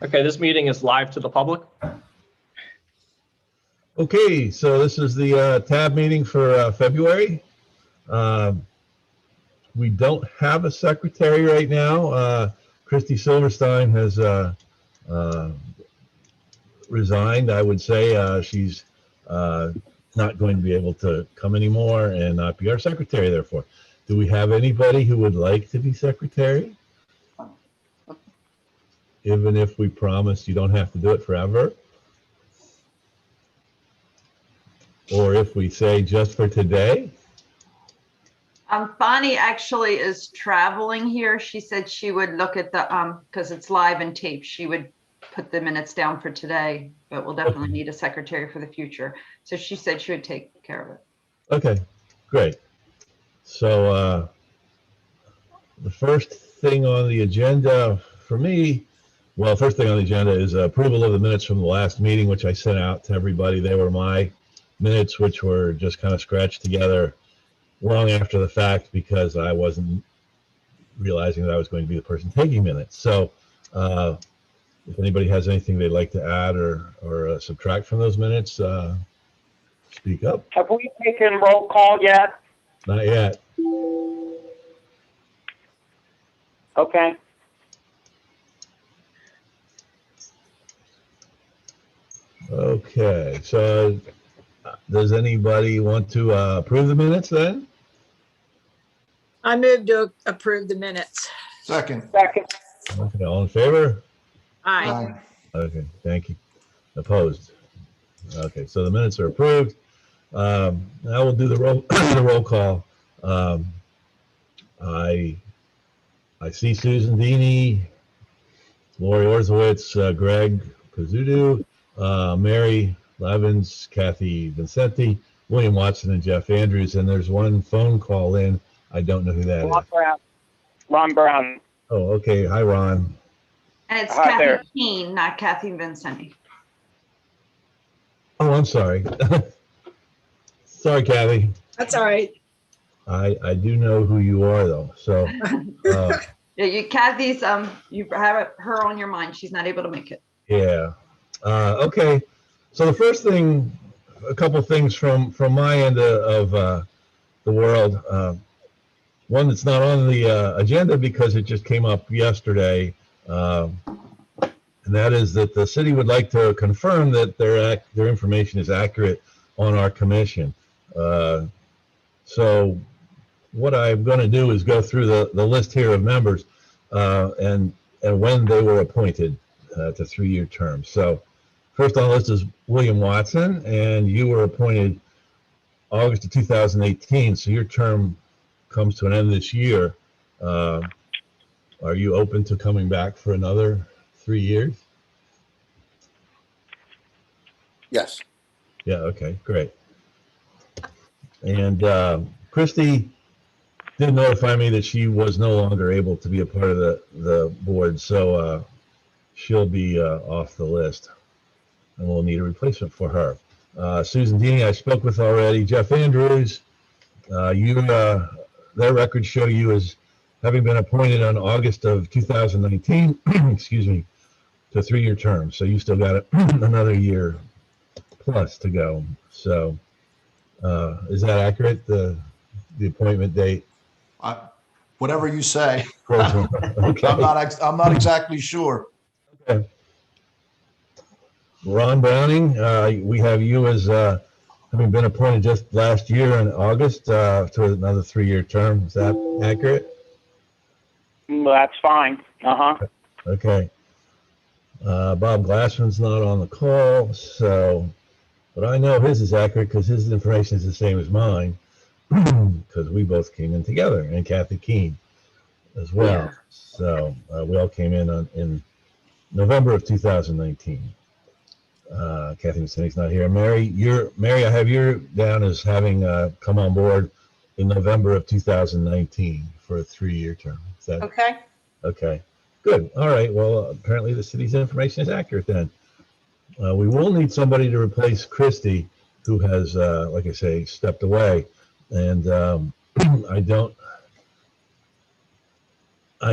Okay, this meeting is live to the public. Okay, so this is the tab meeting for February. We don't have a secretary right now. Christy Silverstein has resigned, I would say. She's not going to be able to come anymore and not be our secretary, therefore. Do we have anybody who would like to be secretary? Even if we promise you don't have to do it forever? Or if we say just for today? Bonnie actually is traveling here. She said she would look at the, because it's live and taped, she would put the minutes down for today, but we'll definitely need a secretary for the future. So she said she would take care of it. Okay, great. So the first thing on the agenda for me, well, first thing on the agenda is approval of the minutes from the last meeting, which I sent out to everybody. They were my minutes, which were just kind of scratched together long after the fact because I wasn't realizing that I was going to be the person taking minutes. So if anybody has anything they'd like to add or subtract from those minutes, speak up. Have we taken roll call yet? Not yet. Okay. Okay, so does anybody want to approve the minutes then? I move to approve the minutes. Second. Second. Okay, all in favor? Aye. Aye. Okay, thank you. Opposed? Okay, so the minutes are approved. Now we'll do the roll the roll call. I see Susan Dini, Lori Orzowitz, Greg Pizzuto, Mary Levins, Kathy Vincenti, William Watson, and Jeff Andrews. And there's one phone call in. I don't know who that is. Ron Brown. Ron Brown. Oh, okay. Hi, Ron. And it's Hi Kathy there. Keene, not Kathy Vincenti. Oh, I'm sorry. Sorry, Kathy. That's all right. I do know who you are, though. So, Yeah, Kathy's, you have her on your mind. She's not able to make it. yeah. Okay. So the first thing, a couple things from my end of the world. One that's not on the agenda because it just came up yesterday, and that is that the city would like to confirm that their information is accurate on our commission. So what I'm going to do is go through the list here of members and when they were appointed to 3-year terms. So first on the list is William Watson, and you were appointed August of 2018. So your term comes to an end this year. Are you open to coming back for another 3 years? Yes. Yeah, okay, great. And Christy did notify me that she was no longer able to be a part of the board, so she'll be off the list, and we'll need a replacement for her. Susan Dini, I spoke with already. Jeff Andrews, their records show you as having been appointed on August of 2019, excuse me, to a 3-year term. So you still got another year plus to go. So is that accurate, the appointment date? Whatever you say. Okay. I'm not exactly sure. Okay. Ron Browning, we have you as having been appointed just last year in August to another 3-year term. Is that accurate? Well, that's fine. Uh-huh. Okay. Bob Glassman's not on the call, so, but I know his is accurate because his information is the same as mine because we both came in together, and Kathy Keene as well. Yeah. So we all came in November of 2019. Kathy Vincenti's not here. Mary, I have you down as having come on board in November of 2019 for a 3-year term. Is that Okay. okay? Good. All right. Well, apparently the city's information is accurate then. We will need somebody to replace Christy, who has, like I say, stepped away. And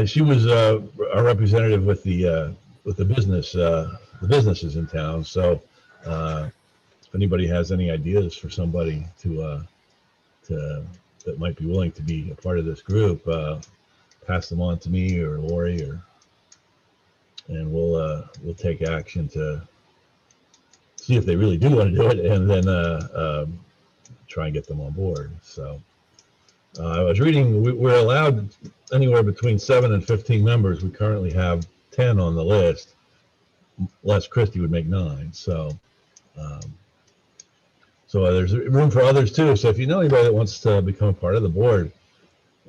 she was a representative with the with the businesses in town. So if anybody has any ideas for somebody that might be willing to be a part of this group, pass them on to me or Lori, and we'll take action to see if they really do want to do it, and then try and get them on board. So I was reading, we're allowed anywhere between 7 and 15 members. We currently have 10 on the list. Les Christie would make 9. So there's room for others too. So if you know anybody that wants to become a part of the board,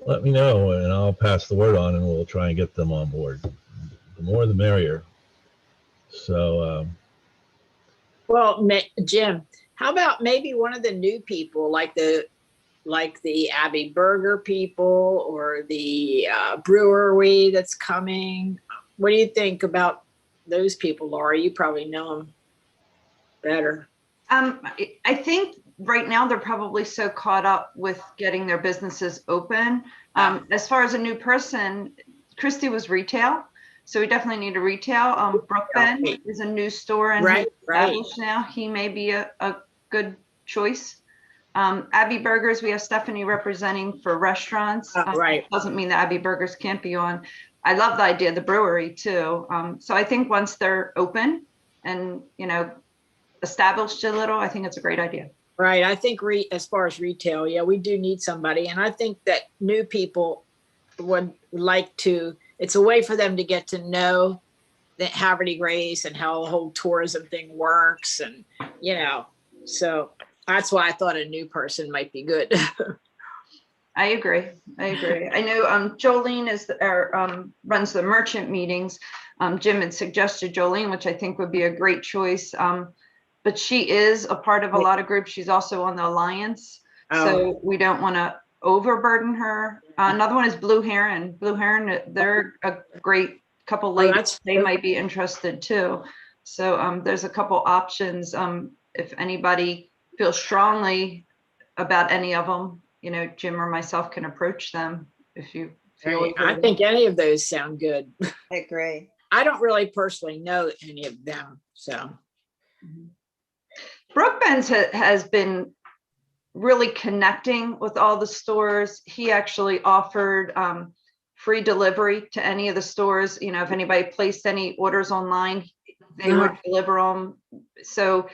let me know and I'll pass the word on and we'll try and get them on board. The more the merrier. So Well, Jim, how about maybe one of the new people, like the Abbey Burger people or the brewery that's coming? What do you think about those people, Laura? You probably know them better. I think right now they're probably so caught up with getting their businesses open. As far as a new person, Christy was retail. So we definitely need a retail. Brookbend is a new store and Right. established now. He may be a good choice. Abbey Burgers, we have Stephanie representing for restaurants. Right. Doesn't mean that Abbey Burgers can't be on. I love the idea of the brewery too. So I think once they're open and, established a little, I think it's a great idea. Right. I think as far as retail, yeah, we do need somebody. And I think that new people would like to, it's a way for them to get to know the Haverty Grace and how the whole tourism thing works. And, so that's why I thought a new person might be good. I agree. I know Jolene runs the merchant meetings. Jim had suggested Jolene, which I think would be a great choice. But she is a part of a lot of groups. She's also on the Alliance. So we don't want to overburden her. Another one is Blue Heron. Blue Heron, they're a great couple ladies. They might be interested too. So there's a couple options. If anybody feels strongly about any of them, Jim or myself can approach them if you feel. I think any of those sound good. I agree. I don't really personally know any of them, so. Brookbend has been really connecting with all the stores. He actually offered free delivery to any of the stores. If anybody placed any orders online, they would deliver them. So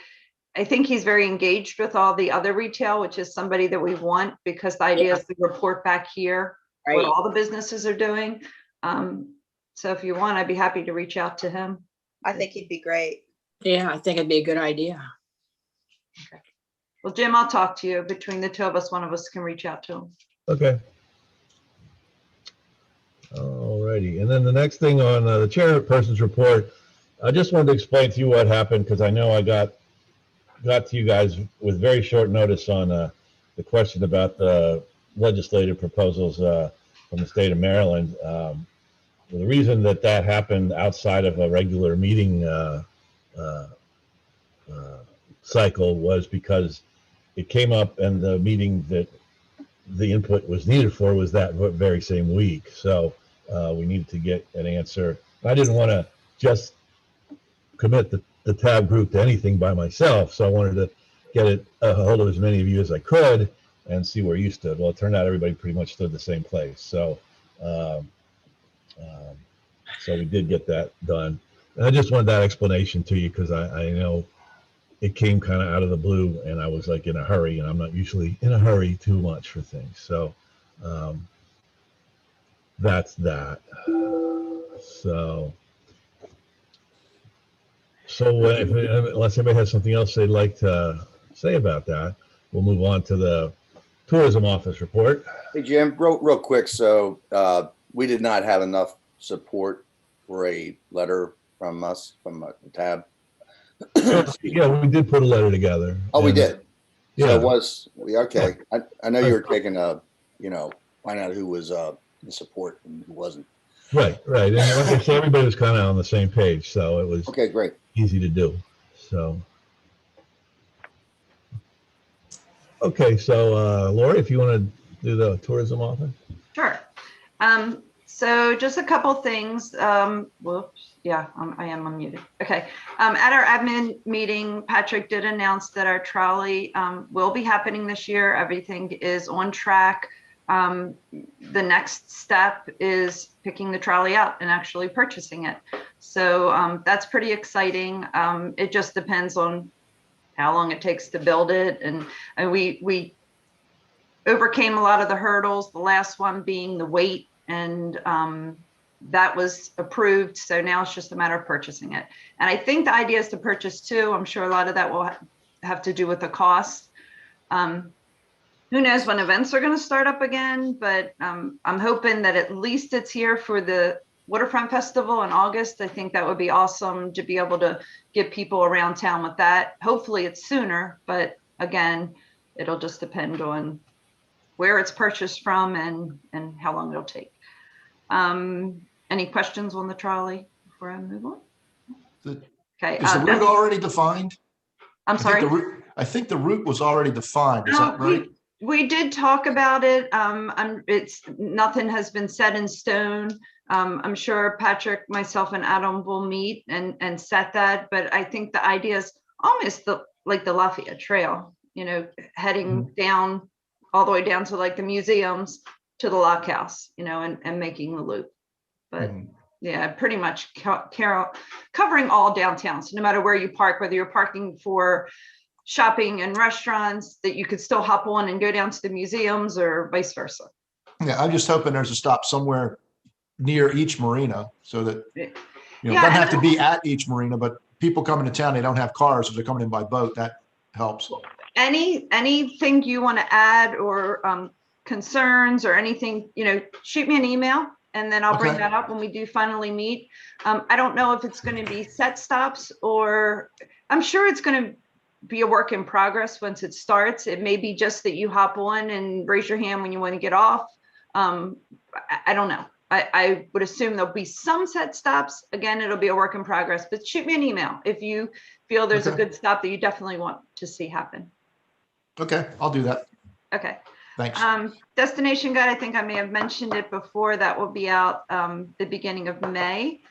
I think he's very engaged with all the other retail, which is somebody that we want, because the idea is to report back here what all the businesses are doing. So if you want, I'd be happy to reach out to him. I think he'd be great. Yeah, I think it'd be a good idea. Okay. Well, Jim, I'll talk to you. Between the two of us, one of us can reach out to him. okay. All righty. And then the next thing on the chairperson's report, I just wanted to explain to you what happened, because I know I got to you guys with very short notice on the question about the legislative proposals from the state of Maryland. The reason that happened outside of a regular meeting cycle was because it came up, and the meeting that the input was needed for was that very same week. So we needed to get an answer. I didn't want to just commit the tab group to anything by myself, so I wanted to get a hold of as many of you as I could and see where you stood. Well, it turned out everybody pretty much stood the same place. So so we did get that done. And I just wanted that explanation to you, because I know it came kind of out of the blue, and I was like in a hurry, and I'm not usually in a hurry too much for things. So that's that. So unless anybody has something else they'd like to say about that, we'll move on to the tourism office report. Hey, Jim, real quick. So we did not have enough support for a letter from us, from the tab. Yeah, we did put a letter together. Oh, we did. Yeah. So it was, okay. I know you were taking find out who was in support and who wasn't. Right. And like I said, everybody was kind of on the same page, so it was Okay, great. easy to do. So, okay, so Lori, if you want to do the tourism office. Sure. So just a couple things. Whoops, yeah, I am unmuted. Okay. At our admin meeting, Patrick did announce that our trolley will be happening this year. Everything is on track. The next step is picking the trolley up and actually purchasing it. So that's pretty exciting. It just depends on how long it takes to build it. And we overcame a lot of the hurdles, the last one being the weight, and that was approved. So now it's just a matter of purchasing it. And I think the idea is to purchase two. I'm sure a lot of that will have to do with the cost. Who knows when events are going to start up again, but I'm hoping that at least it's here for the Waterfront Festival in August. I think that would be awesome to be able to get people around town with that. Hopefully it's sooner, but again, it'll just depend on where it's purchased from and how long it'll take. Any questions on the trolley before I move on? Okay. Is the route already defined? I'm sorry. I think the route was already defined. Is that right? We did talk about it. It's nothing has been set in stone. I'm sure Patrick, myself, and Adam will meet and set that. But I think the idea is almost like the Lafayette Trail, you know, heading down all the way down to like the museums to the Lock House, you know, and making the loop. But yeah, pretty much covering all downtown. So no matter where you park, whether you're parking for shopping and restaurants, that you could still hop on and go down to the museums or vice versa. Yeah, I'm just hoping there's a stop somewhere near each marina so that, you know, it Yeah, doesn't have to be at each marina, but people coming to town, they don't have cars. If they're coming in by boat, that helps. Anything you want to add or concerns or anything, you know, shoot me an email and then I'll bring Okay. that up when we do finally meet. I don't know if it's going to be set stops or I'm sure it's going to be a work in progress once it starts. It may be just that you hop on and raise your hand when you want to get off. I don't know. I would assume there'll be some set stops. Again, it'll be a work in progress, but shoot me an email if you feel there's a Okay. good stop that you definitely want to see happen. Okay, I'll do that. Okay. Thanks. Destination Guide, I think I may have mentioned it before, that will be out the beginning of May.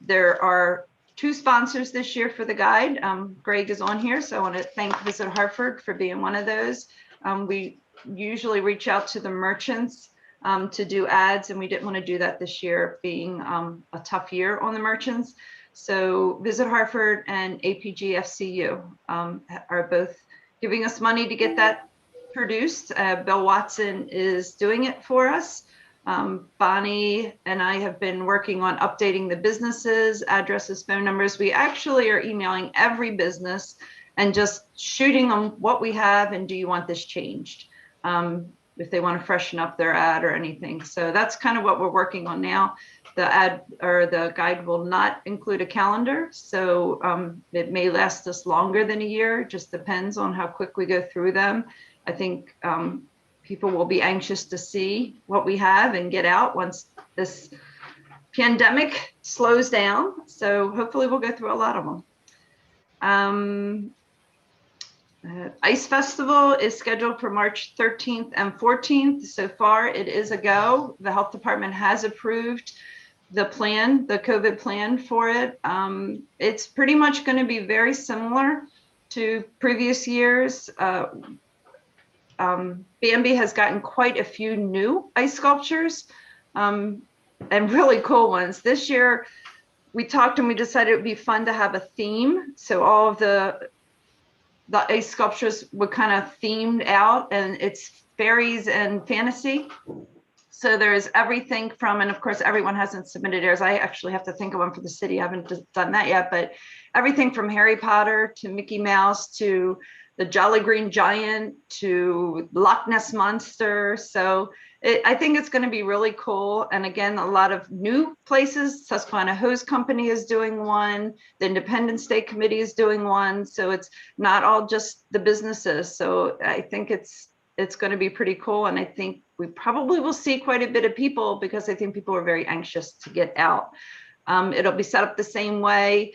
There are 2 sponsors this year for the guide. Greg is on here, so I want to thank Visit Hartford for being one of those. We usually reach out to the merchants to do ads, and we didn't want to do that this year, being a tough year on the merchants. So Visit Hartford and APG FCU are both giving us money to get that produced. Bill Watson is doing it for us. Bonnie and I have been working on updating the businesses, addresses, phone numbers. We actually are emailing every business and just shooting them what we have and do you want this changed? If they want to freshen up their ad or anything. So that's kind of what we're working on now. The ad or the guide will not include a calendar. So it may last us longer than a year. It just depends on how quick we go through them. I think people will be anxious to see what we have and get out once this pandemic slows down. So hopefully we'll go through a lot of them. Ice Festival is scheduled for March 13th and 14th. So far, it is a go. The health department has approved the plan, the COVID plan for it. It's pretty much going to be very similar to previous years. Bambi has gotten quite a few new ice sculptures and really cool ones. This year, we talked and we decided it would be fun to have a theme. So all of the ice sculptures were kind of themed out, and it's fairies and fantasy. So there's everything from, and of course, everyone hasn't submitted theirs. I actually have to think of one for the city. I haven't done that yet, but everything from Harry Potter to Mickey Mouse to the Jolly Green Giant to Loch Ness Monster. So I think it's going to be really cool. And again, a lot of new places. Susquehanna Hose Company is doing one. The Independence Day Committee is doing one. So it's not all just the businesses. So I think it's going to be pretty cool. And I think we probably will see quite a bit of people because I think people are very anxious to get out. It'll be set up the same way.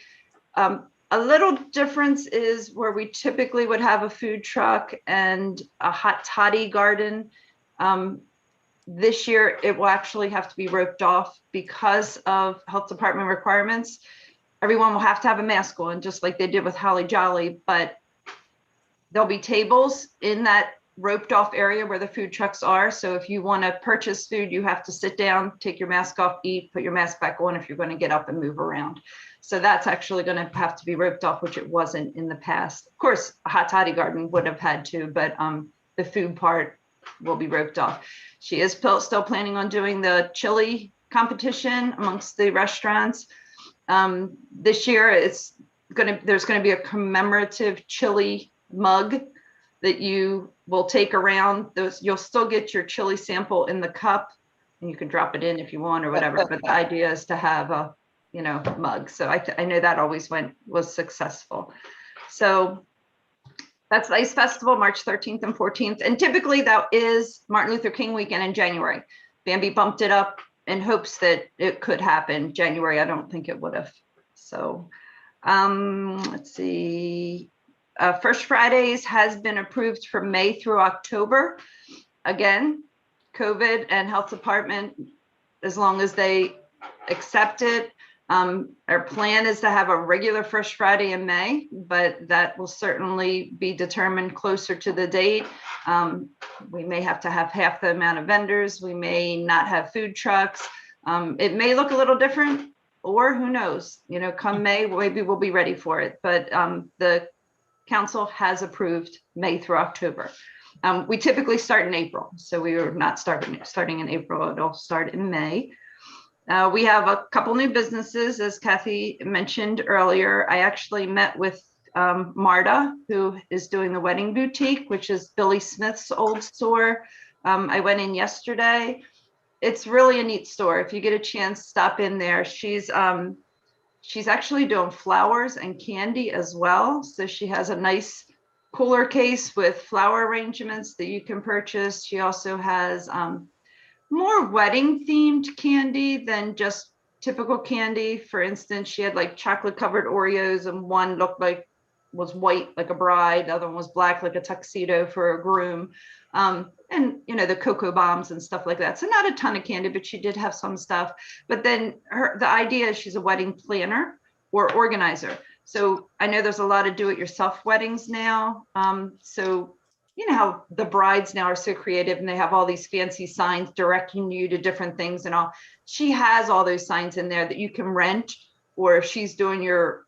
A little difference is where we typically would have a food truck and a hot toddy garden. This year, it will actually have to be roped off because of health department requirements. Everyone will have to have a mask on, just like they did with Holly Jolly, but there'll be tables in that roped off area where the food trucks are. So if you want to purchase food, you have to sit down, take your mask off, eat, put your mask back on if you're going to get up and move around. So that's actually going to have to be roped off, which it wasn't in the past. Of course, a hot toddy garden would have had to, but the food part will be roped off. She is still planning on doing the chili competition amongst the restaurants. This year, there's going to be a commemorative chili mug that you will take around. You'll still get your chili sample in the cup, and you can drop it in if you want or whatever. But the idea is to have a mug. So I know that always was successful. So that's the ICE Festival, March 13th and 14th. And typically that is Martin Luther King weekend in January. Bambi bumped it up in hopes that it could happen January. I don't think it would have. So let's see. First Fridays has been approved for May through October. Again, COVID and health department, as long as they accept it. Our plan is to have a regular First Friday in May, but that will certainly be determined closer to the date. We may have to have half the amount of vendors. We may not have food trucks. It may look a little different, or who knows, come May, maybe we'll be ready for it. But the council has approved May through October. We typically start in April, so we are not starting in April. It'll start in May. We have a couple new businesses, as Kathy mentioned earlier. I actually met with Marta, who is doing the Wedding Boutique, which is Billy Smith's old store. I went in yesterday. It's really a neat store. If you get a chance, stop in there. She's actually doing flowers and candy as well. So she has a nice cooler case with flower arrangements that you can purchase. She also has more wedding themed candy than just typical candy. For instance, she had like chocolate covered Oreos, and one looked like was white like a bride, the other one was black like a tuxedo for a groom. And the cocoa bombs and stuff like that. So not a ton of candy, but she did have some stuff. But then the idea is she's a wedding planner or organizer. So I know there's a lot of do-it-yourself weddings now. So you know how the brides now are so creative and they have all these fancy signs directing you to different things and all. She has all those signs in there that you can rent, or if she's doing your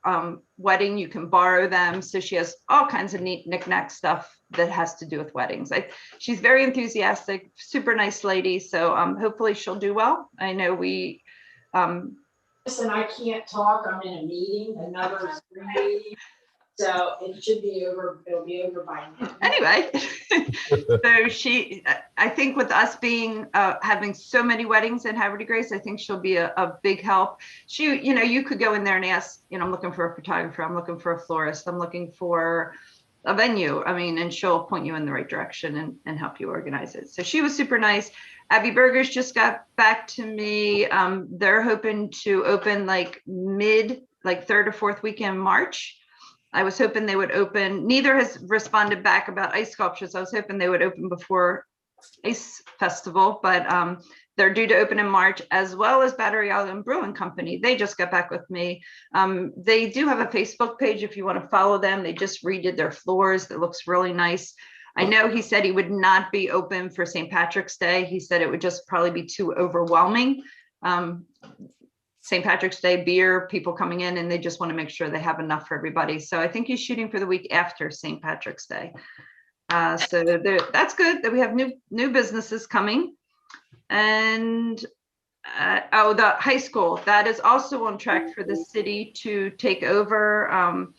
wedding, you can borrow them. So she has all kinds of neat knickknack stuff that has to do with weddings. She's very enthusiastic, super nice lady. So hopefully she'll do well. I know we. Listen, I can't talk. I'm in a meeting, another Zoom meeting. So it should be over. It'll be over by now. Anyway, so I think with us being having so many weddings in Havre de Grace, I think she'll be a big help. You could go in there and ask, I'm looking for a photographer, I'm looking for a florist, I'm looking for a venue. And she'll point you in the right direction and help you organize it. So she was super nice. Abby Burgers just got back to me. They're hoping to open like third or fourth weekend March. I was hoping they would open. Neither has responded back about ice sculptures. I was hoping they would open before Ice Festival, but they're due to open in March, as well as Battery Island Brewing Company. They just got back with me. They do have a Facebook page if you want to follow them. They just redid their floors. That looks really nice. I know he said he would not be open for St. Patrick's Day. He said it would just probably be too overwhelming. St. Patrick's Day beer, people coming in, and they just want to make sure they have enough for everybody. So I think he's shooting for the week after St. Patrick's Day. So that's good that we have new businesses coming. And the high school, that is also on track for the city to take over.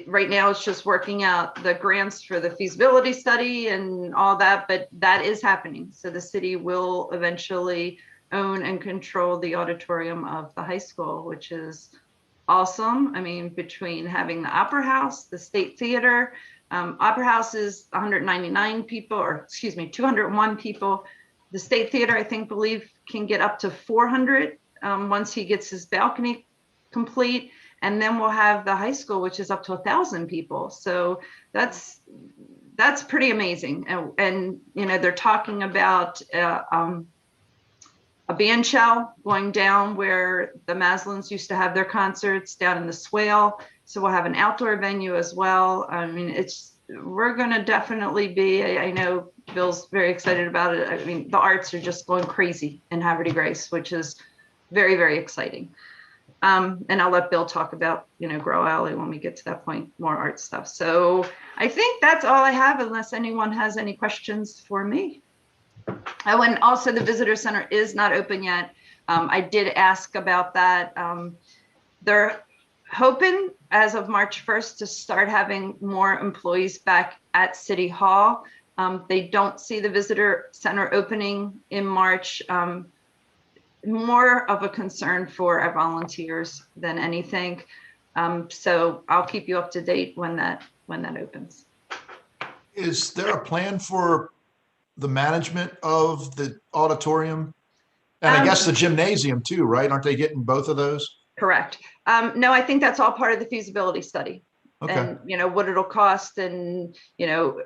Right now it's just working out the grants for the feasibility study and all that, but that is happening. So the city will eventually own and control the auditorium of the high school, which is awesome. Between having the Opera House, the State Theater, Opera House is 201 people. The State Theater, I believe can get up to 400 once he gets his balcony complete. And then we'll have the high school, which is up to 1,000 people. So that's that's pretty amazing. And, you know, they're talking about a band shell going down where the Maslins used to have their concerts down in the Swale. So we'll have an outdoor venue as well. I mean, we're going to definitely be, I know Bill's very excited about it. I mean, the arts are just going crazy in Haverty Grace, which is very, very exciting. And I'll let Bill talk about, you know, Grow Alley when we get to that point, more art stuff. So I think that's all I have, unless anyone has any questions for me. Oh, and also the visitor center is not open yet. I did ask about that. They're hoping as of March 1st to start having more employees back at City Hall. They don't see the visitor center opening in March. More of a concern for our volunteers than anything. So I'll keep you up to date when that opens. Is there a plan for the management of the auditorium? And I guess the gymnasium too, right? Aren't they getting both of those? Correct. No, I think that's all part of the feasibility study. Okay. And, you know, what it'll cost. And, you know,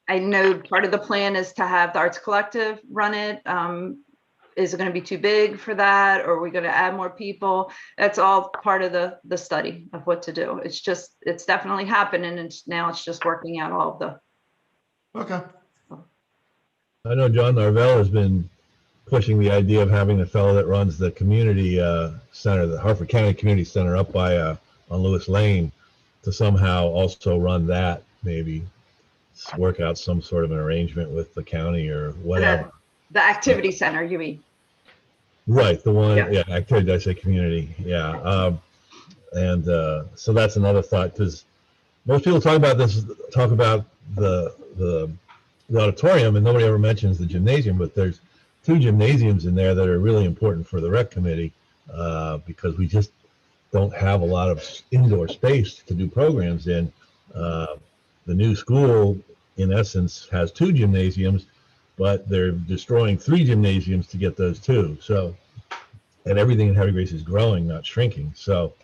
I know part of the plan is to have the Arts Collective run it. Is it going to be too big for that? Or are we going to add more people? That's all part of the study of what to do. It's definitely happening. And now it's just working out all of the. Okay. I know John Narvell has been pushing the idea of having the fellow that runs the community center, the Harford County Community Center up by on Lewis Lane, to somehow also run that, maybe work out some sort of an arrangement with the county or whatever. The activity center, you mean? Right, the one, Yeah. yeah, activity, did I say community? Yeah. And so that's another thought, because most people talk about the auditorium and nobody ever mentions the gymnasium, but there's 2 gymnasiums in there that are really important for the rec committee because we just don't have a lot of indoor space to do programs in. The new school, in essence, has 2 gymnasiums, but they're destroying 3 gymnasiums to get those 2. So, and everything in Haverty Grace is growing, not shrinking. So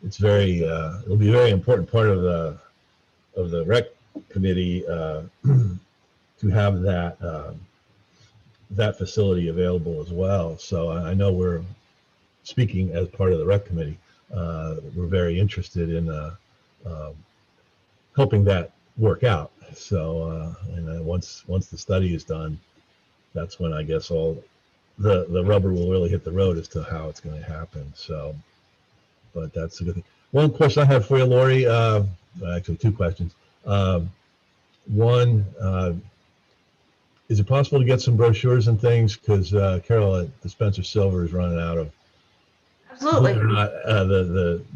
it's very, it'll be a very important part of the rec committee to have that facility available as well. So I know we're speaking as part of the rec committee. We're very interested in helping that work out. So and once the study is done, that's when I guess all the rubber will really hit the road as to how it's going to happen. So, but that's a good thing. One question I have for you, Lori, actually 2 questions. One, is it possible to get some brochures and things? Because Carol at Dispenser Silver is running out of. Absolutely. Believe it or not,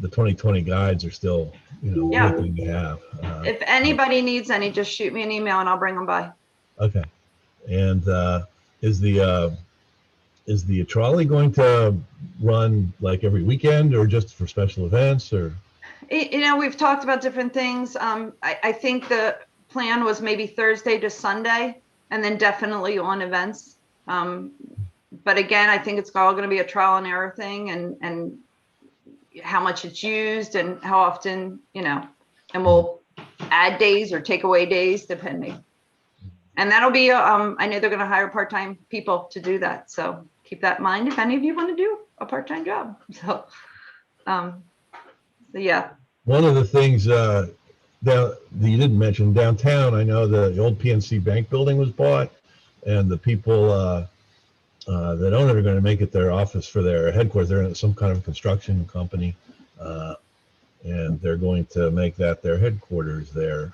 the 2020 guides are still, Yeah. looking to have. If anybody needs any, just shoot me an email and I'll bring them by. Okay. And is the trolley going to run like every weekend or just for special events or? You know, we've talked about different things. I think the plan was maybe Thursday to Sunday and then definitely on events. But again, I think it's all going to be a trial and error thing and how much it's used and how often, and we'll add days or take away days depending. And that'll be, I know they're going to hire part-time people to do that. So keep that in mind if any of you want to do a part-time job. So, yeah. One of the things that you didn't mention downtown, I know the old PNC Bank building was bought and the people that own it are going to make it their office for their headquarters. They're in some kind of construction company and they're going to make that their headquarters there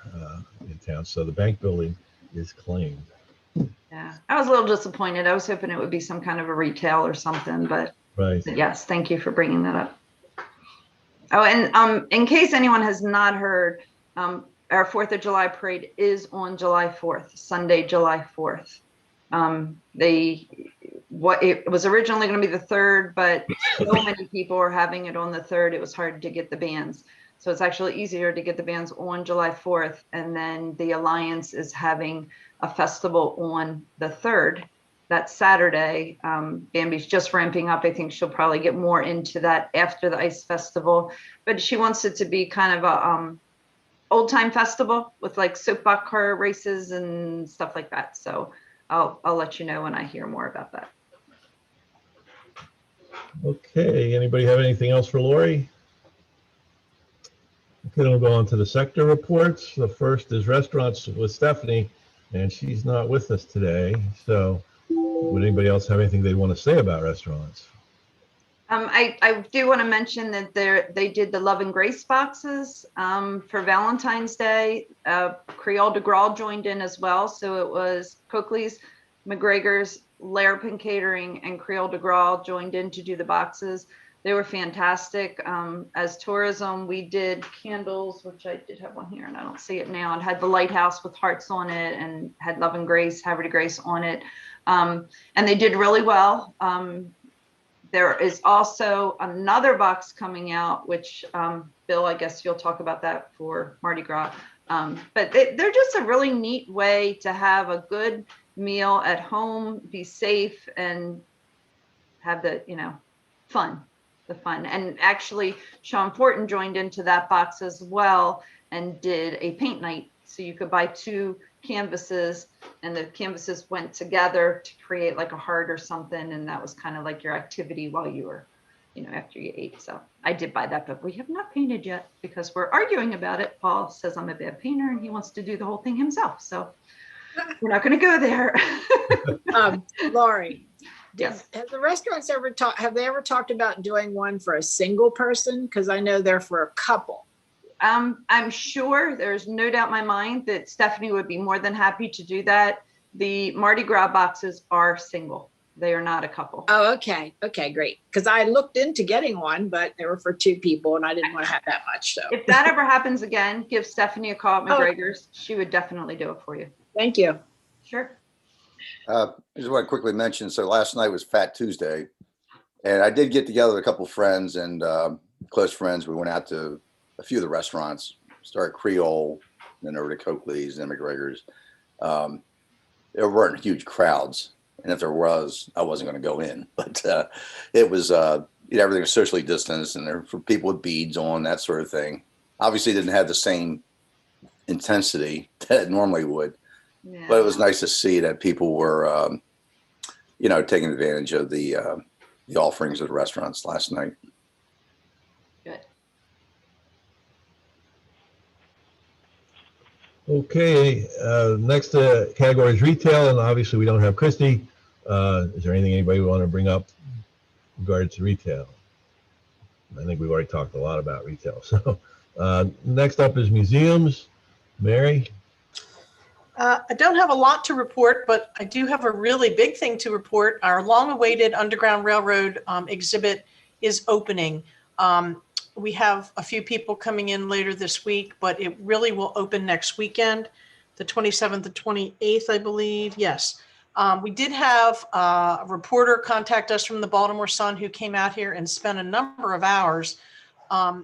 in town. So the bank building is claimed. Yeah, I was a little disappointed. I was hoping it would be some kind of a retail or something, but Right. yes, thank you for bringing that up. Oh, and in case anyone has not heard, our 4th of July parade is on July 4th, Sunday, July 4th. It was originally going to be the 3rd, but so many people are having it on the 3rd. It was hard to get the bands. So it's actually easier to get the bands on July 4th. And then the Alliance is having a festival on the 3rd. That Saturday. Bambi's just ramping up. I think she'll probably get more into that after the ice festival, but she wants it to be kind of old time festival with like soapbox car races and stuff like that. So I'll let you know when I hear more about that. Okay, anybody have anything else for Lori? Okay, then we'll go on to the sector reports. The first is restaurants with Stephanie, and she's not with us today. So would anybody else have anything they want to say about restaurants? I do want to mention that they did the Love and Grace boxes for Valentine's Day. Creole de Graal joined in as well. So it was Coakley's, McGregor's, Larapin Catering, and Creole de Graal joined in to do the boxes. They were fantastic. As tourism, we did candles, which I did have one here and I don't see it now. It had the lighthouse with hearts on it and had Love and Grace, Haverty Grace on it. And they did really well. There is also another box coming out, which Bill, I guess you'll talk about that for Mardi Gras. But they're just a really neat way to have a good meal at home, be safe, and have the, fun. And actually, Sean Fortin joined into that box as well and did a paint night. So you could buy 2 canvases and the canvases went together to create like a heart or something. And that was kind of like your activity while you were, after you ate. So I did buy that, but we have not painted yet because we're arguing about it. Paul says I'm a bad painter and he wants to do the whole thing himself. So we're not going to go there. Laurie, Yes. have the restaurants have they ever talked about doing one for a single person? Because I know they're for a couple. I'm sure, there's no doubt in my mind that Stephanie would be more than happy to do that. The Mardi Gras boxes are single. They are not a couple. Oh, okay. Okay, great. Because I looked into getting one, but they were for 2 people and I didn't want to have that much. So If that ever happens again, give Stephanie a call at McGregor's. She would definitely do it for you. thank you. Sure. I just want to quickly mention, so last night was Fat Tuesday, and I did get together with a couple of friends and close friends. We went out to a few of the restaurants, started Creole, then over to Coakley's and McGregor's. There weren't huge crowds, and if there was, I wasn't going to go in. But it was, everything was socially distanced, and there for people with beads on, that sort of thing. Obviously, it didn't have the same intensity that it normally would. Yeah. But it was nice to see that people were, taking advantage of the offerings of the restaurants last night. Good. Okay, next category is retail, and obviously we don't have Christie. Is there anything anybody want to bring up regarding to retail? I think we've already talked a lot about retail. So next up is museums. Mary? I don't have a lot to report, but I do have a really big thing to report. Our long-awaited Underground Railroad exhibit is opening. We have a few people coming in later this week, but it really will open next weekend, the 27th and 28th, I believe. Yes. We did have a reporter contact us from the Baltimore Sun who came out here and spent a number of hours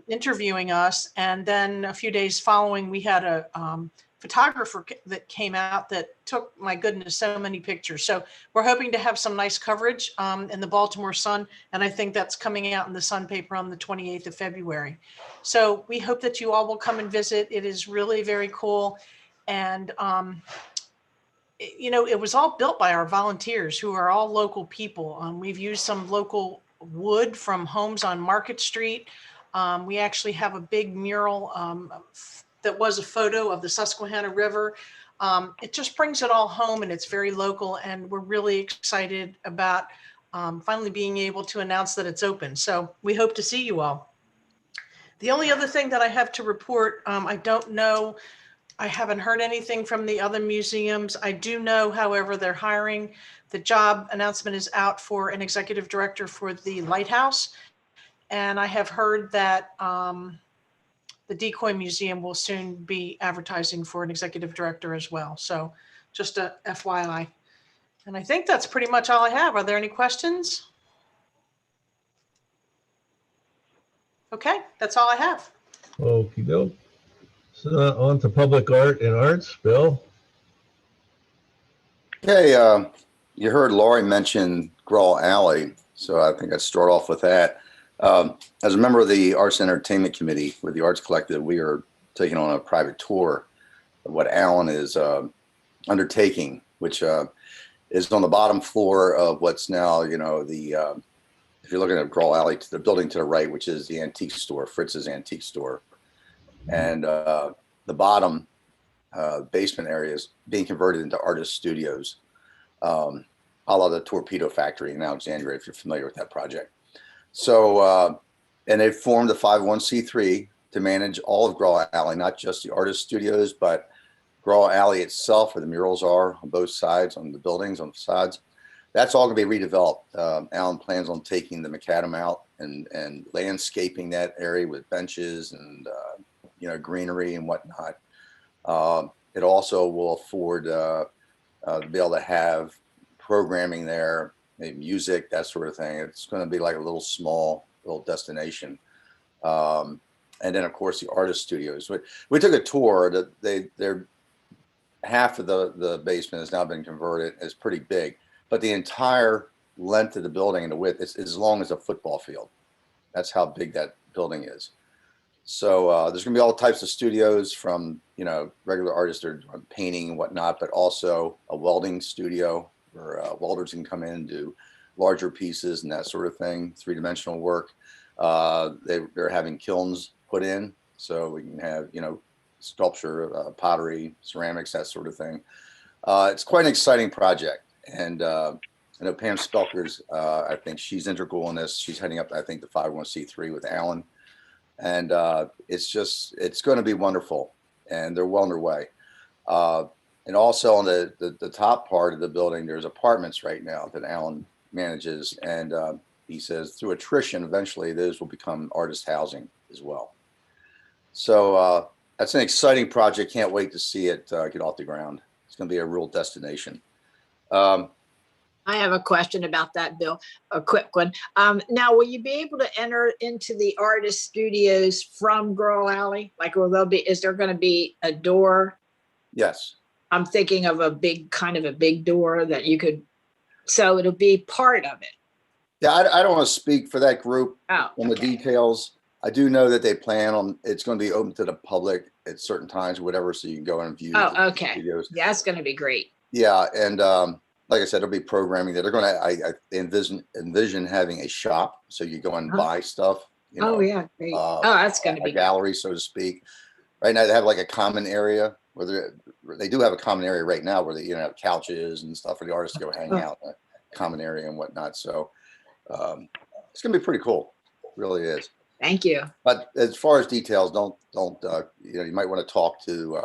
interviewing us. And then a few days following, we had a photographer that came out that took, my goodness, so many pictures. So we're hoping to have some nice coverage in the Baltimore Sun. And I think that's coming out in the Sun paper on the 28th of February. So we hope that you all will come and visit. It is really very cool. And, it was all built by our volunteers who are all local people. We've used some local wood from homes on Market Street. We actually have a big mural that was a photo of the Susquehanna River. It just brings it all home, and it's very local, and we're really excited about finally being able to announce that it's open. So we hope to see you all. The only other thing that I have to report, I don't know, I haven't heard anything from the other museums. I do know, however, they're hiring. The job announcement is out for an executive director for the Lighthouse. And I have heard that the Decoy Museum will soon be advertising for an executive director as well. So just a FYI. And I think that's pretty much all I have. Are there any questions? Okay, that's all I have. Okey doke. So on to public art and arts. Bill? Okay, you heard Laurie mention Grawl Alley, so I think I'd start off with that. As a member of the Arts and Entertainment Committee with the Arts Collective, we are taking on a private tour of what Alan is undertaking, which is on the bottom floor of what's now, if you're looking at Grawl Alley, to the building to the right, which is the antique store, Fritz's Antique Store. And the bottom basement area is being converted into artist studios, a la the Torpedo Factory in Alexandria, if you're familiar with that project. So, and they've formed a 501c3 to manage all of Grawl Alley, not just the artist studios, but Grawl Alley itself, where the murals are on both sides, on the buildings, on the facades. That's all going to be redeveloped. Alan plans on taking the macadam out and landscaping that area with benches and greenery and whatnot. It also will afford to be able to have programming there, maybe music, that sort of thing. It's going to be like a little destination. And then of course the artist studios. We took a tour. They're half of the basement has now been converted. It's pretty big, but the entire length of the building and the width is as long as a football field. That's how big that building is. So there's going to be all types of studios, from regular artists that are doing painting and whatnot, but also a welding studio where welders can come in and do larger pieces and that sort of thing, three-dimensional work. They're having kilns put in, so we can have sculpture, pottery, ceramics, that sort of thing. It's quite an exciting project, and I know Pam Spelker's. I think she's integral in this. She's heading up, I think, the 501c3 with Alan. And it's going to be wonderful, and they're well underway. And also on the top part of the building, there's apartments right now that Alan manages, and he says through attrition, eventually those will become artist housing as well. So that's an exciting project. Can't wait to see it get off the ground. It's going to be a real destination. I have a question about that, Bill, a quick one. Now, will you be able to enter into the artist studios from Grawl Alley? Like, is there going to be a door? Yes. I'm thinking of a big door that you could, so it'll be part of it. Yeah, I don't want to speak for that group on the Okay. details. I do know that they plan on, it's going to be open to the public at certain times, whatever, so you can go and view the Okay. studios. Yeah, that's going to be great. Yeah, and like I said, there'll be programming there. They're going to, I envision having a shop, so you go and buy stuff. Yeah, great. That's going to A be gallery, so to speak. Right now, they have like a common area where they do have a common area right now where they have couches and stuff for the artists to go hang out in a common area and whatnot. So it's going to be pretty cool. It really is. Thank you. But as far as details, don't you might want to talk to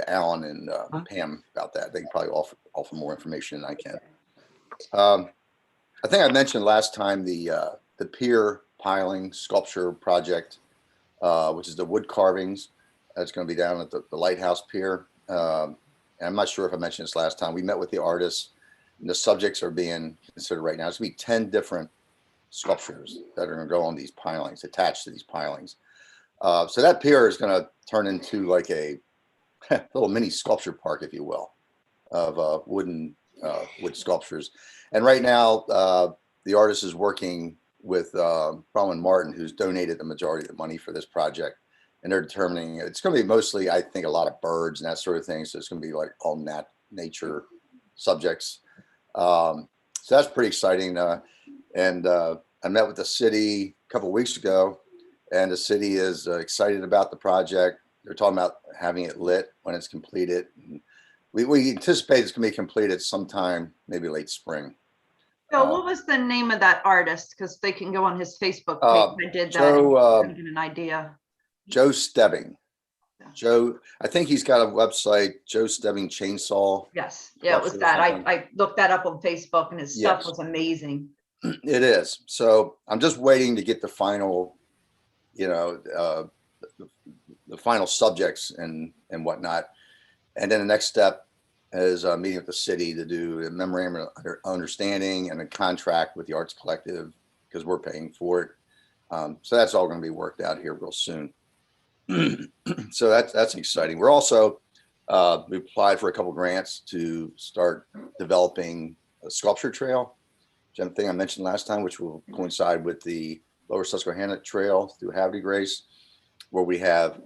Alan and Pam about that. They can probably offer more information than I can. I think I mentioned last time the pier piling sculpture project, which is the wood carvings. That's going to be down at the Lighthouse Pier. And I'm not sure if I mentioned this last time. We met with the artists, and the subjects are being considered right now. It's going to be 10 different sculptures that are going to go on these pilings, attached to these pilings. So that pier is going to turn into like a little mini sculpture park, if you will, of wood sculptures. And right now, the artist is working with Bronwyn Martin, who's donated the majority of the money for this project. And they're determining, it's going to be mostly, I think, a lot of birds and that sort of thing. So it's going to be like all nature subjects. So that's pretty exciting. And I met with the city a couple of weeks ago, and the city is excited about the project. They're talking about having it lit when it's completed. And we anticipate it's going to be completed sometime, maybe late spring. So what was the name of that artist? Because they can go on his Facebook page. I did that. Joe, and get an idea. Joe Stebbing. Joe, I think he's got a website, Joe Stebbing Chainsaw. Yes, yeah, it was that. I looked that up on Facebook, and his stuff was amazing. It is. So I'm just waiting to get the final, the final subjects and whatnot. And then the next step is meeting with the city to do a memorandum of understanding and a contract with the Arts Collective, because we're paying for it. So that's all going to be worked out here real soon. So that's exciting. We're also we applied for a couple grants to start developing a sculpture trail, which I think I mentioned last time, which will coincide with the Lower Susquehanna Trail through Havre de Grace, where we have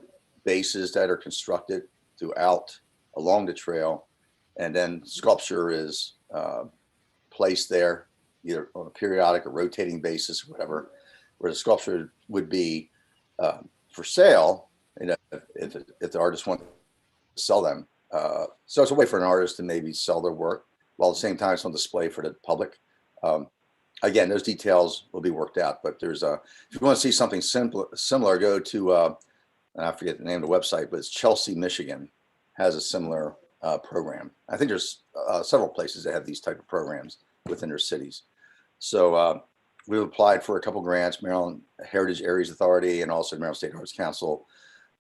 bases that are constructed throughout along the trail, and then sculpture is placed there either on a periodic or rotating basis or whatever, where the sculpture would be for sale, you know, if the artist wants to sell them. So it's a way for an artist to maybe sell their work while at the same time it's on display for the public. Again, those details will be worked out, but there's if you want to see something similar, go to, and I forget the name of the website, but it's Chelsea, Michigan has a similar program. I think there's several places that have these type of programs within their cities. So we've applied for a couple grants, Maryland Heritage Areas Authority and also Maryland State Arts Council,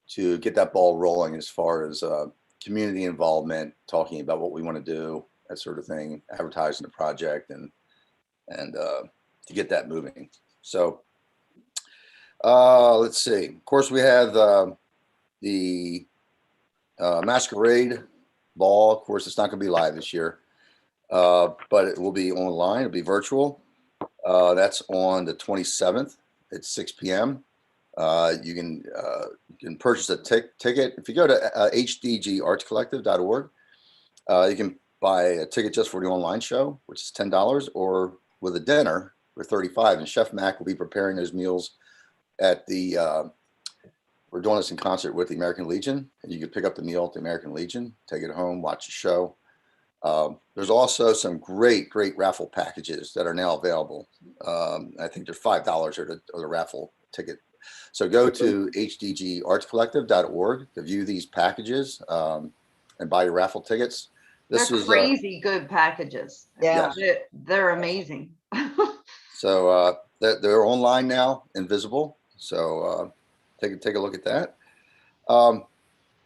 to get that ball rolling as far as community involvement, talking about what we want to do, that sort of thing, advertising the project, and to get that moving. So let's see. Of course, we have the Masquerade Ball. Of course, it's not going to be live this year, but it will be online. It'll be virtual. That's on the 27th at 6 p.m. You can purchase a ticket. If you go to hdgartscollective.org, you can buy a ticket just for the online show, which is $10, or with a dinner for $35. And Chef Mac will be preparing those meals at the, we're doing this in concert with the American Legion. And you can pick up the meal at the American Legion, take it home, watch the show. There's also some great raffle packages that are now available. I think they're $5 or the raffle ticket. So go to hdgartscollective.org to view these packages and buy your raffle tickets. This They're is crazy good packages. Yeah. They're amazing. so they're online now and visible. So take a look at that. One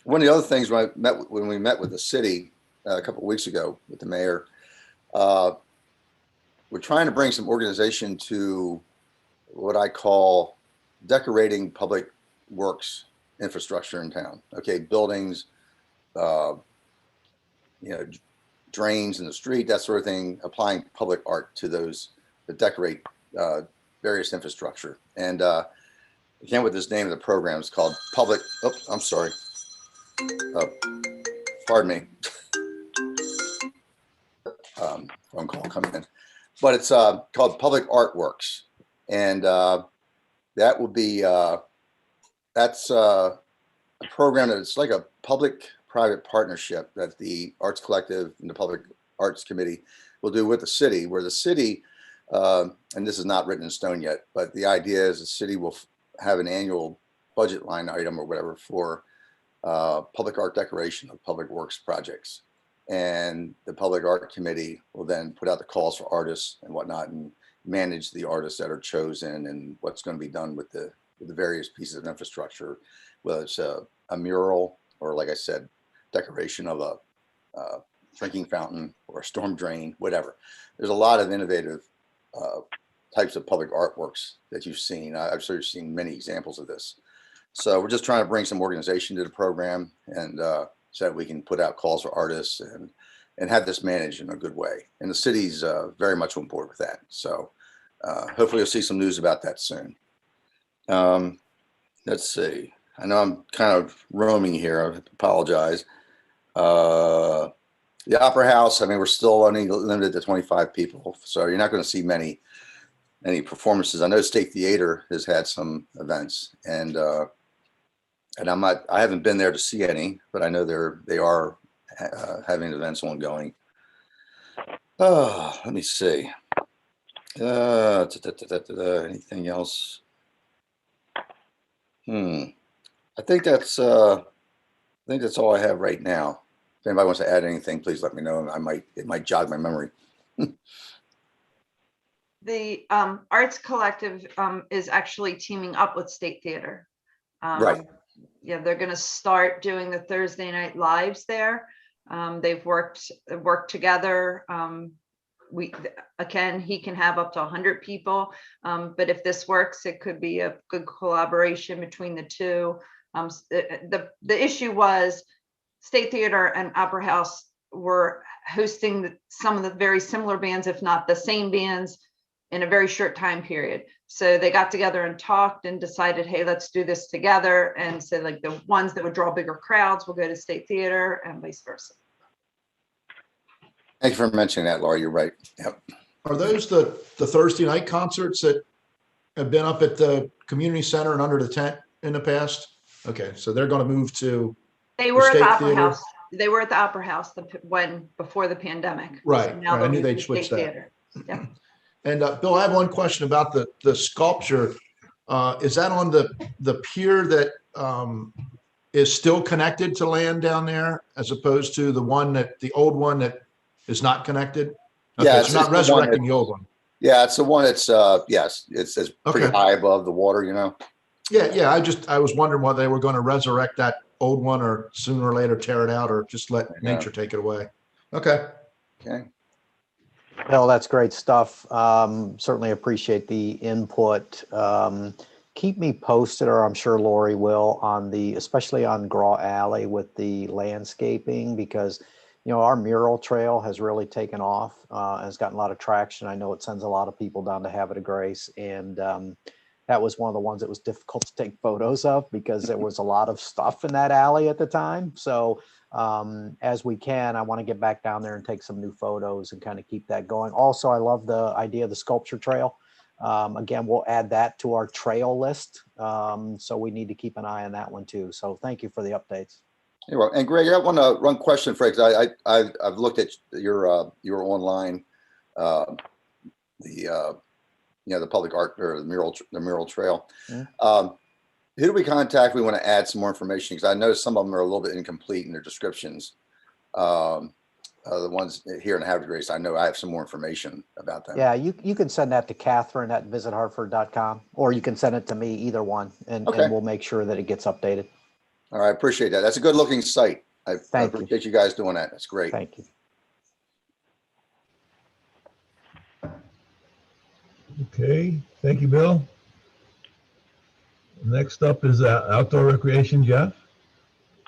of the other things when we met with the city a couple of weeks ago with the mayor, we're trying to bring some organization to what I call decorating public works infrastructure in town. Okay, buildings, drains in the street, that sort of thing, applying public art to those that decorate various infrastructure. And again, with this name of the program, it's called Public, I'm sorry. Pardon me. Phone call coming in. But it's called Public Artworks. And that will be, that's a program that's like a public-private partnership that the Arts Collective and the Public Arts Committee will do with the city, where the city, and this is not written in stone yet, but the idea is the city will have an annual budget line item or whatever for public art decoration of public works projects. And the Public Art Committee will then put out the calls for artists and whatnot and manage the artists that are chosen and what's going to be done with the various pieces of infrastructure, whether it's a mural or, like I said, decoration of a drinking fountain or a storm drain, whatever. There's a lot of innovative types of public artworks that you've seen. I've sort of seen many examples of this. So we're just trying to bring some organization to the program, and so that we can put out calls for artists and have this managed in a good way. And the city's very much on board with that. So hopefully you'll see some news about that soon. Let's see. I know I'm kind of roaming here. I apologize. The Opera House, I mean, we're still only limited to 25 people. So you're not going to see many performances. I know State Theater has had some events, and I haven't been there to see any, but I know they are having events ongoing. Oh, let me see. Anything else? I think that's all I have right now. If anybody wants to add anything, please let me know. It might jog my memory. The Arts Collective is actually teaming up with State Theater. Right. Yeah, they're going to start doing the Thursday night lives there. They've worked together. He can have up to 100 people, but if this works, it could be a good collaboration between the two. The issue was State Theater and Opera House were hosting some of the very similar bands, if not the same bands, in a very short time period. So they got together and talked and decided, hey, let's do this together. And so like the ones that would draw bigger crowds will go to State Theater and vice versa. Thank you for mentioning that, Laura. You're right. Yep. Are those the Thursday night concerts that have been up at the community center and under the tent in the past? Okay, so they're going to move to, They were at the State Opera Theater? House. They were at the Opera House before the pandemic. Right, So now right. I they'll knew move they'd to switch State that. Theater. Yep. And Bill, I have one question about the sculpture. Is that on the pier that is still connected to land down there, as opposed to the old one that is not connected? Okay, Yeah, it's not it's the one resurrecting the old one. Yeah, it's the one that's, yes, it's pretty Okay. high above the water, you know? Yeah. I was wondering whether they were going to resurrect that old one or sooner or later tear it out or just let nature take it away. Okay. Okay. Bill, that's great stuff. Certainly appreciate the input. Keep me posted, or I'm sure Lori will, especially on Graw Alley with the landscaping, because our mural trail has really taken off, has gotten a lot of traction. I know it sends a lot of people down to Havre de Grace, and that was one of the ones that was difficult to take photos of because there was a lot of stuff in that alley at the time. So as we can, I want to get back down there and take some new photos and kind of keep that going. Also, I love the idea of the sculpture trail. Again, we'll add that to our trail list. So we need to keep an eye on that one too. So thank you for the updates. You're welcome. And Greg, I want to run question for you. I've looked at your online, the public art or the mural trail. Mm-hmm. Who do we contact? We want to add some more information, because I know some of them are a little bit incomplete in their descriptions. The ones here in Havre de Grace, I know I have some more information about them. Yeah, you can send that to Catherine at visithartford.com, or you can send it to me, either one, and we'll make sure that it gets updated. All right, I appreciate that. That's a good looking site. I Thank you. appreciate you guys doing that. That's great. Thank you. Okay, thank you, Bill. Next up is outdoor recreation, Jeff.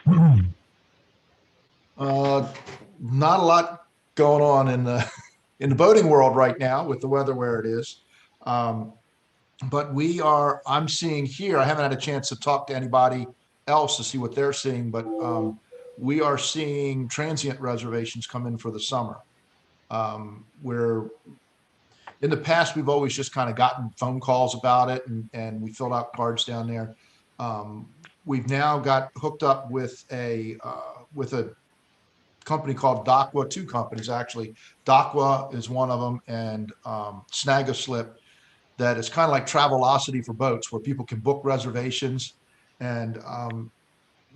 Not a lot going on in the boating world right now with the weather where it is. But I'm seeing here, I haven't had a chance to talk to anybody else to see what they're seeing, but we are seeing transient reservations come in for the summer. Where in the past, we've always just kind of gotten phone calls about it, and we filled out cards down there. We've now got hooked up with a company called Docwa, two companies actually. Docwa is one of them, and Snag-a-Slip, that is kind of like Travelocity for boats, where people can book reservations, and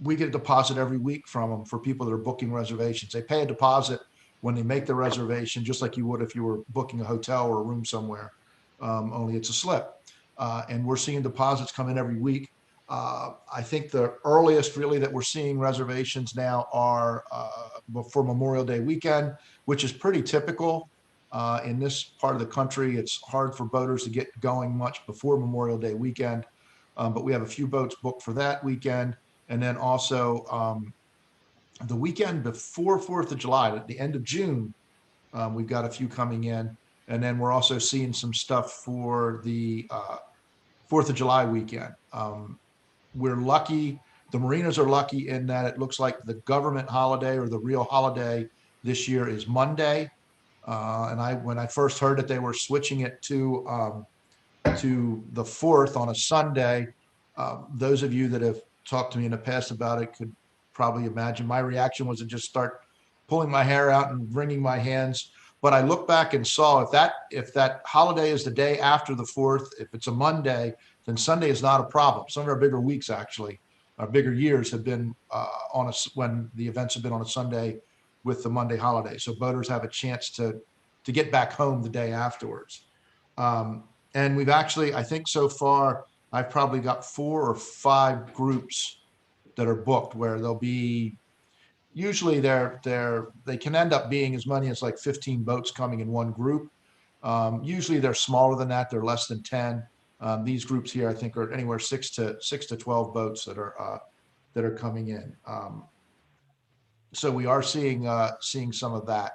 we get a deposit every week from them for people that are booking reservations. They pay a deposit when they make the reservation, just like you would if you were booking a hotel or a room somewhere, only it's a slip. And we're seeing deposits come in every week. I think the earliest really that we're seeing reservations now are for Memorial Day weekend, which is pretty typical. In this part of the country, it's hard for boaters to get going much before Memorial Day weekend. But we have a few boats booked for that weekend. And then also the weekend before 4th of July, at the end of June, we've got a few coming in. And then we're also seeing some stuff for the 4th of July weekend. We're lucky, the marinas are lucky in that it looks like the government holiday, or the real holiday this year, is Monday. And when I first heard that they were switching it to the 4th on a Sunday, those of you that have talked to me in the past about it could probably imagine my reaction was to just start pulling my hair out and wringing my hands. But I looked back and saw if that holiday is the day after the 4th, if it's a Monday, then Sunday is not a problem. Some of our bigger weeks, actually, our bigger years have been when the events have been on a Sunday with the Monday holiday. So boaters have a chance to get back home the day afterwards. And we've actually, I think so far, I've probably got 4 or 5 groups that are booked, where they'll be, usually they can end up being as many as like 15 boats coming in one group. Usually they're smaller than that. They're less than 10. These groups here, I think, are anywhere 6 to 12 boats that are coming in. So we are seeing some of that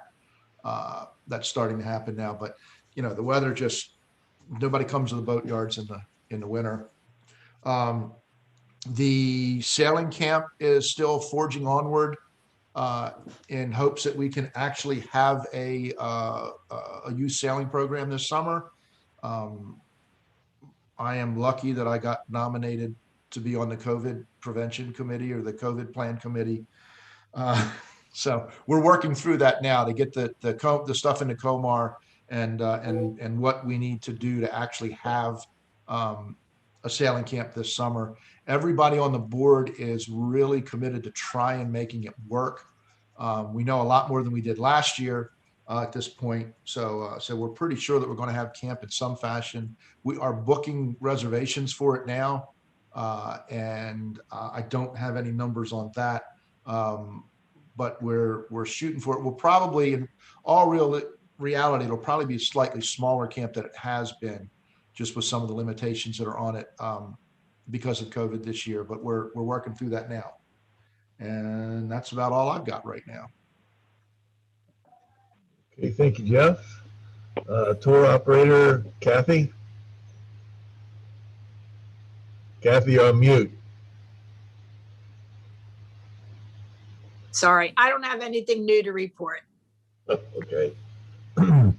that's starting to happen now. But the weather just nobody comes to the boat yards in the winter. The sailing camp is still forging onward in hopes that we can actually have a youth sailing program this summer. I am lucky that I got nominated to be on the COVID prevention committee or the COVID plan committee. So we're working through that now to get the stuff into Comar and what we need to do to actually have a sailing camp this summer. Everybody on the board is really committed to try and making it work. We know a lot more than we did last year at this point. So we're pretty sure that we're going to have camp in some fashion. We are booking reservations for it now. And I don't have any numbers on that. But we're shooting for it. We'll probably, in all reality, it'll probably be a slightly smaller camp than it has been, just with some of the limitations that are on it because of COVID this year. But we're working through that now. And that's about all I've got right now. Okay, thank you, Jeff. Tour operator, Kathy. Kathy, you're on mute. Sorry, I don't have anything new to report. Okay. Then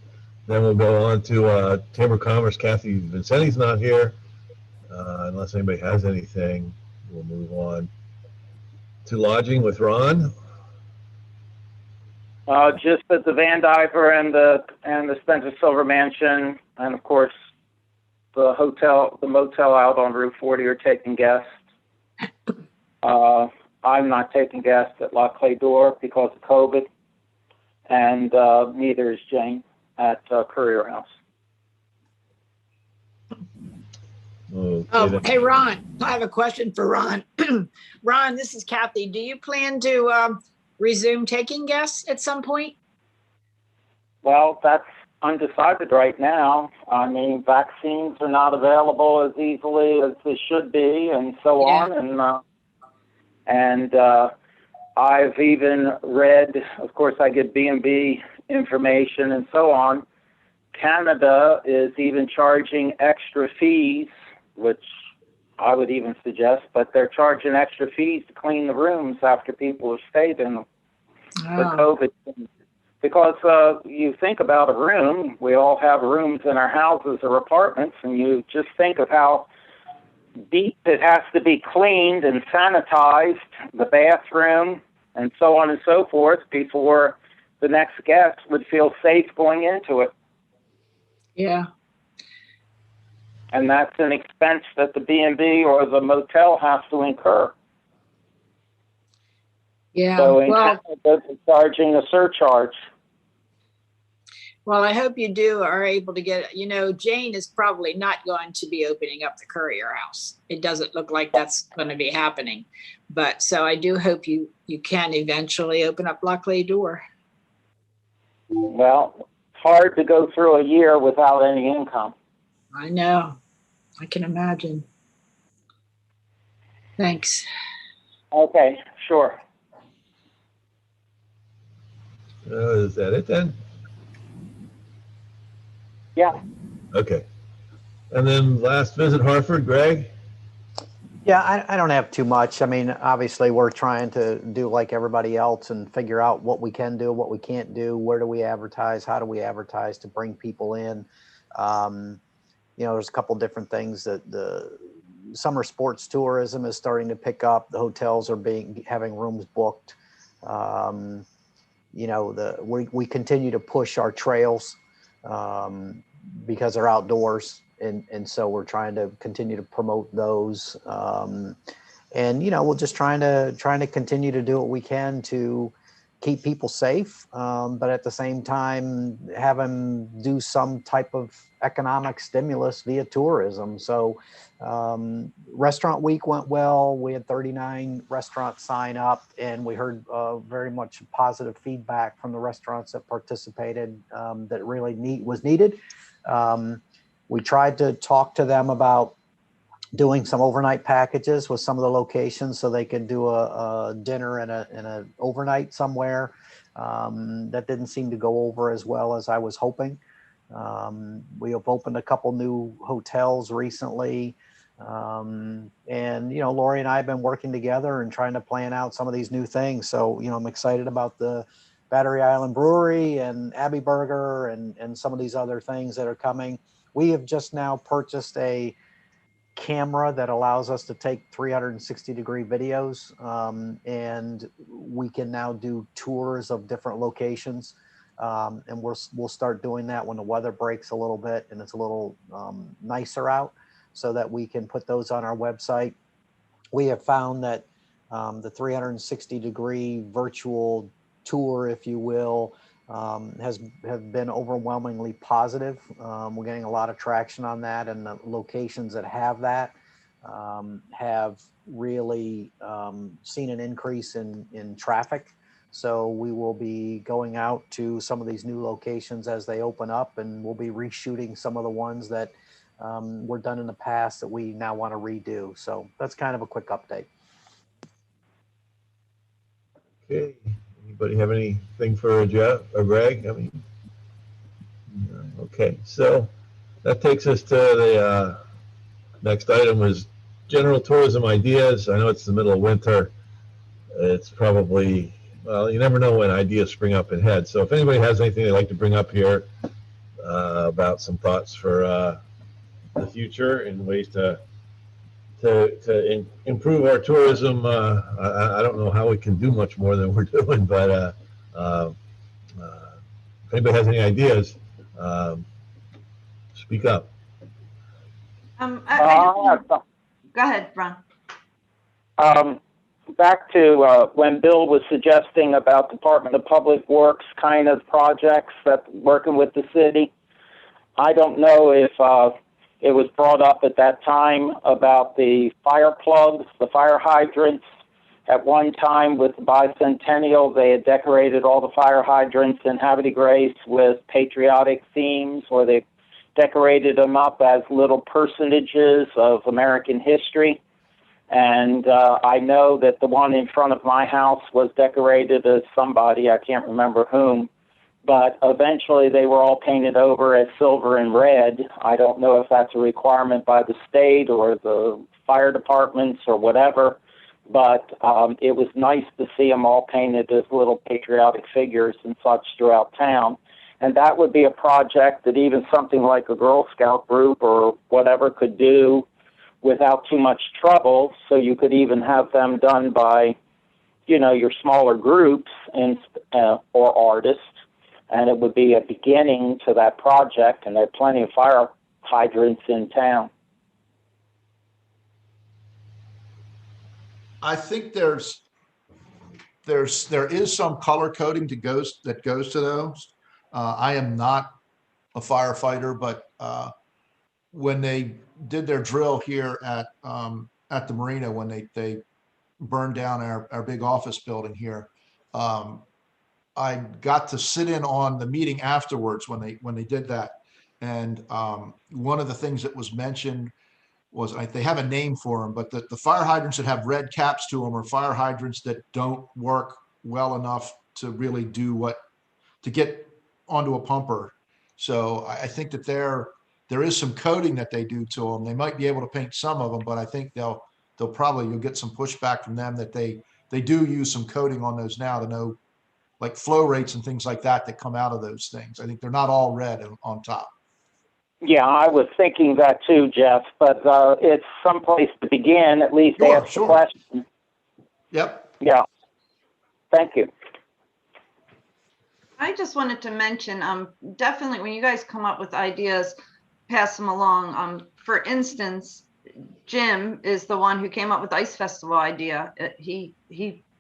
we'll go on to Chamber of Commerce. Kathy Vincenti's not here. Unless anybody has anything, we'll move on to lodging with Ron. Just at the Van Diver and the Spencer Silver Mansion, and of course the motel out on Route 40 are taking guests. I'm not taking guests at La Clé d'Or because of COVID, and neither is Jane at Courier House. Okay, Oh, hey, Ron, I have a question for Ron. Ron, this is Kathy. Do you plan to resume taking guests at some point? Well, that's undecided right now. I mean, vaccines are not available as easily as they should be, and so on. And I've even read, of course, I get B&B information and so on. Canada is even charging extra fees, which I would even suggest, but they're charging extra fees to clean the rooms after people have stayed in them. But COVID, because you think about a room, we all have rooms in our houses or apartments, and you just think of how deep it has to be cleaned and sanitized, the bathroom, and so on and so forth, before the next guest would feel safe going into it. Yeah. And that's an expense that the B&B or the motel has to incur. Yeah. So in Well, Canada, they're charging a surcharge. well, I hope you are able to get, Jane is probably not going to be opening up the Courier House. It doesn't look like that's going to be happening. But so I do hope you can eventually open up La Clé d'Or. Well, it's hard to go through a year without any income. I know. I can imagine. Thanks. Okay, sure. Is that it then? Yeah. Okay. And then last visit, Hartford, Greg? Yeah, I don't have too much. I mean, obviously, we're trying to do like everybody else and figure out what we can do, what we can't do, where do we advertise, how do we advertise to bring people in. There's a couple different things that the summer sports tourism is starting to pick up. The hotels are having rooms booked. We continue to push our trails because they're outdoors. And so we're trying to continue to promote those. We're just trying to continue to do what we can to keep people safe, but at the same time, have them do some type of economic stimulus via tourism. So restaurant week went well. We had 39 restaurants sign up, and we heard very much positive feedback from the restaurants that participated that really was needed. We tried to talk to them about doing some overnight packages with some of the locations so they could do a dinner and a overnight somewhere. That didn't seem to go over as well as I was hoping. We have opened a couple new hotels recently. And, you know, Lori and I have been working together and trying to plan out some of these new things. So, you know, I'm excited about the Battery Island Brewery and Abbey Burger and some of these other things that are coming. We have just now purchased a camera that allows us to take 360-degree videos, and we can now do tours of different locations. And we'll start doing that when the weather breaks a little bit and it's a little nicer out, so that we can put those on our website. We have found that the 360-degree virtual tour, if you will, have been overwhelmingly positive. We're getting a lot of traction on that, and the locations that have that have really seen an increase in traffic. So we will be going out to some of these new locations as they open up, and we'll be reshooting some of the ones that were done in the past that we now want to redo. So that's kind of a quick update. Okay. Anybody have anything for Jeff or Greg? I mean, okay. So that takes us to the next item is general tourism ideas. I know it's the middle of winter. It's probably, well, you never know when ideas spring up in head. So if anybody has anything they'd like to bring up here about some thoughts for the future and ways to improve our tourism, I don't know how we can do much more than we're doing, but if anybody has any ideas, speak up. Go ahead, Ron. Back to when Bill was suggesting about Department of Public Works kind of projects that working with the city. I don't know if it was brought up at that time about the fire plugs, the fire hydrants. At one time with the bicentennial, they had decorated all the fire hydrants in Havre de Grace with patriotic themes, where they decorated them up as little personages of American history. And I know that the one in front of my house was decorated as somebody, I can't remember whom, but eventually they were all painted over as silver and red. I don't know if that's a requirement by the state or the fire departments or whatever, but it was nice to see them all painted as little patriotic figures and such throughout town. And that would be a project that even something like a Girl Scout group or whatever could do without too much trouble. So you could even have them done by, you know, your smaller groups and or artists. And it would be a beginning to that project, and there are plenty of fire hydrants in town. I think there is some color coding that goes to those. I am not a firefighter, but when they did their drill here at the marina, when they burned down our big office building here, I got to sit in on the meeting afterwards when they did that. And one of the things that was mentioned was, they have a name for them, but the fire hydrants that have red caps to them are fire hydrants that don't work well enough to really do to get onto a pumper. So I think that there is some coating that they do to them. They might be able to paint some of them, but I think you'll get some pushback from them that they do use some coating on those now to know, like flow rates and things like that come out of those things. I think they're not all red on top. Yeah, I was thinking that too, Jeff, but it's someplace to begin, at least ask the question. Yep. Yeah. Thank you. I just wanted to mention, definitely when you guys come up with ideas, pass them along. For instance, Jim is the one who came up with the Ice Festival idea. He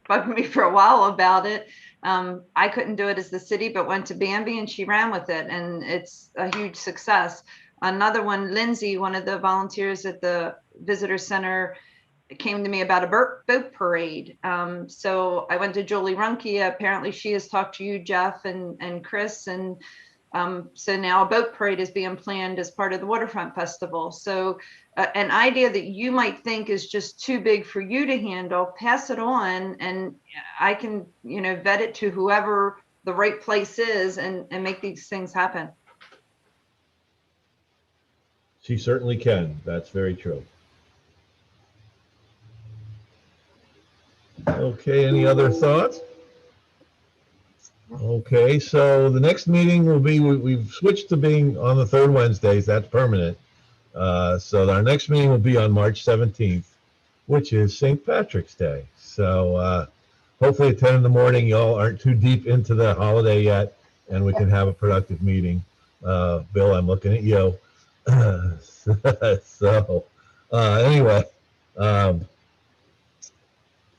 bugged me for a while about it. I couldn't do it as the city, but went to Bambi and she ran with it, and it's a huge success. Another one, Lindsay, one of the volunteers at the visitor center, came to me about a boat parade. So I went to Julie Runke. Apparently she has talked to you, Jeff, and Chris, and so now a boat parade is being planned as part of the Waterfront Festival. So an idea that you might think is just too big for you to handle, pass it on, and I can, vet it to whoever the right place is and make these things happen. She certainly can. That's very true. Okay, any other thoughts? Okay, so the next meeting will be, we've switched to being on the third Wednesdays. That's permanent. So our next meeting will be on March 17th, which is St. Patrick's Day. So hopefully at 10 in the morning, y'all aren't too deep into the holiday yet, and we can have a productive meeting. Bill, I'm looking at you. So anyway,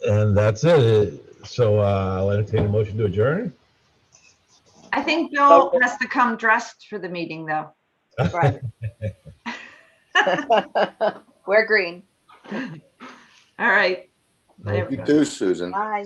and that's it. So I'll entertain a motion to adjourn. I think Bill has to come dressed for the meeting, though. Right. Wear green. All right. Bye, You everyone. too, Susan. Bye.